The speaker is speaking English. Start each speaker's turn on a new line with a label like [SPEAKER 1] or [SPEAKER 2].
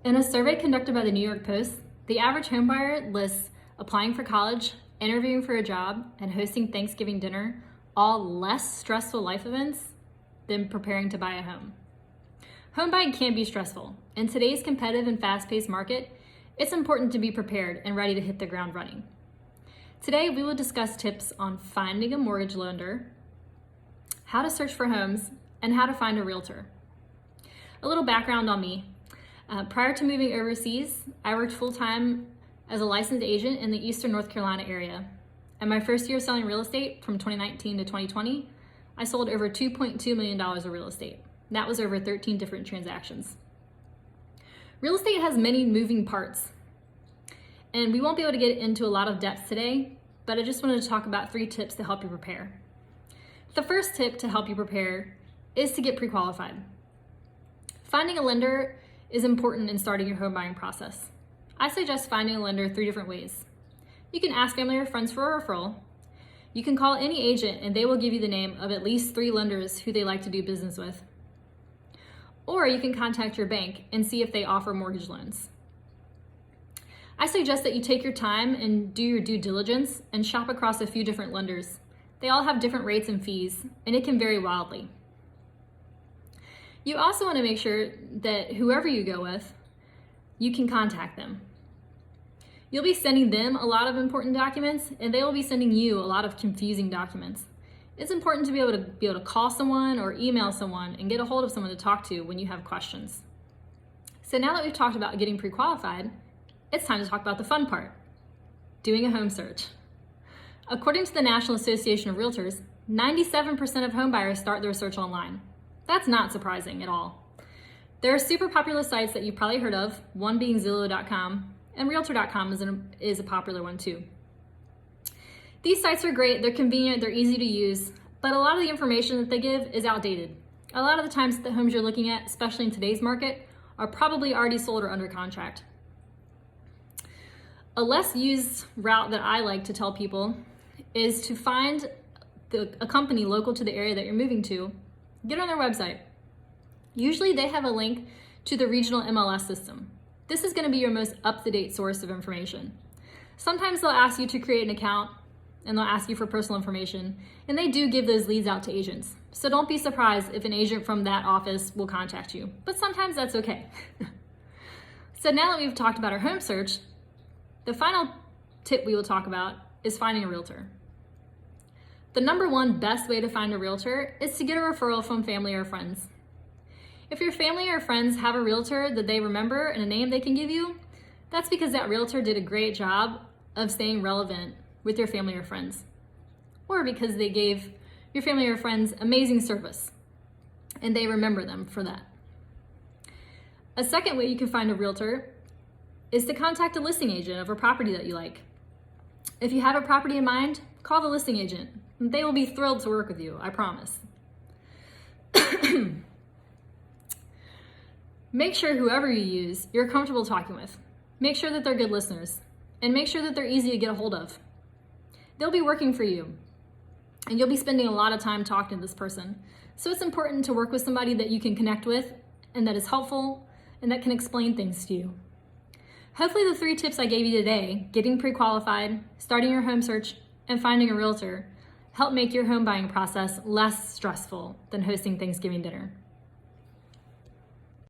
[SPEAKER 1] In a survey conducted by the New York Post, the average homebuyer lists applying for college, interviewing for a job, and hosting Thanksgiving dinner, all less stressful life events than preparing to buy a home. Home buying can be stressful. In today's competitive and fast-paced market, it's important to be prepared and ready to hit the ground running. Today, we will discuss tips on finding a mortgage lender, how to search for homes, and how to find a realtor. A little background on me. Prior to moving overseas, I worked full-time as a licensed agent in the Eastern North Carolina area. In my first year of selling real estate from 2019 to 2020, I sold over $2.2 million of real estate. That was over 13 different transactions. Real estate has many moving parts, and we won't be able to get into a lot of depth today, but I just wanted to talk about 3 tips to help you prepare. The first tip to help you prepare is to get pre-qualified. Finding a lender is important in starting your home buying process. I suggest finding a lender 3 different ways. You can ask family or friends for a referral. You can call any agent and they will give you the name of at least 3 lenders who they like to do business with. Or you can contact your bank and see if they offer mortgage loans. I suggest that you take your time and do your due diligence and shop across a few different lenders. They all have different rates and fees, and it can vary wildly. You also want to make sure that whoever you go with, you can contact them. You'll be sending them a lot of important documents, and they will be sending you a lot of confusing documents. It's important to be able to call someone or email someone and get a hold of someone to talk to when you have questions. So now that we've talked about getting pre-qualified, it's time to talk about the fun part, doing a home search. According to the National Association of Realtors, 97% of home buyers start their search online. That's not surprising at all. There are super popular sites that you've probably heard of, one being Zillow.com, and Realtor.com is a popular one too. These sites are great, they're convenient, they're easy to use, but a lot of the information that they give is outdated. A lot of the times the homes you're looking at, especially in today's market, are probably already sold or under contract. A less used route that I like to tell people is to find a company local to the area that you're moving to. Get on their website. Usually they have a link to the regional MLS system. This is going to be your most up-to-date source of information. Sometimes they'll ask you to create an account and they'll ask you for personal information, and they do give those leads out to agents. So don't be surprised if an agent from that office will contact you, but sometimes that's okay. So now that we've talked about our home search, the final tip we will talk about is finding a realtor. The number one best way to find a realtor is to get a referral from family or friends. If your family or friends have a realtor that they remember and a name they can give you, that's because that realtor did a great job of staying relevant with your family or friends, or because they gave your family or friends amazing service and they remember them for that. A second way you can find a realtor is to contact a listing agent of a property that you like. If you have a property in mind, call the listing agent. They will be thrilled to work with you, I promise. Make sure whoever you use, you're comfortable talking with. Make sure that they're good listeners, and make sure that they're easy to get a hold of. They'll be working for you, and you'll be spending a lot of time talking to this person. So it's important to work with somebody that you can connect with, and that is helpful, and that can explain things to you. Hopefully the 3 tips I gave you today, getting pre-qualified, starting your home search, and finding a realtor, help make your home buying process less stressful than hosting Thanksgiving dinner.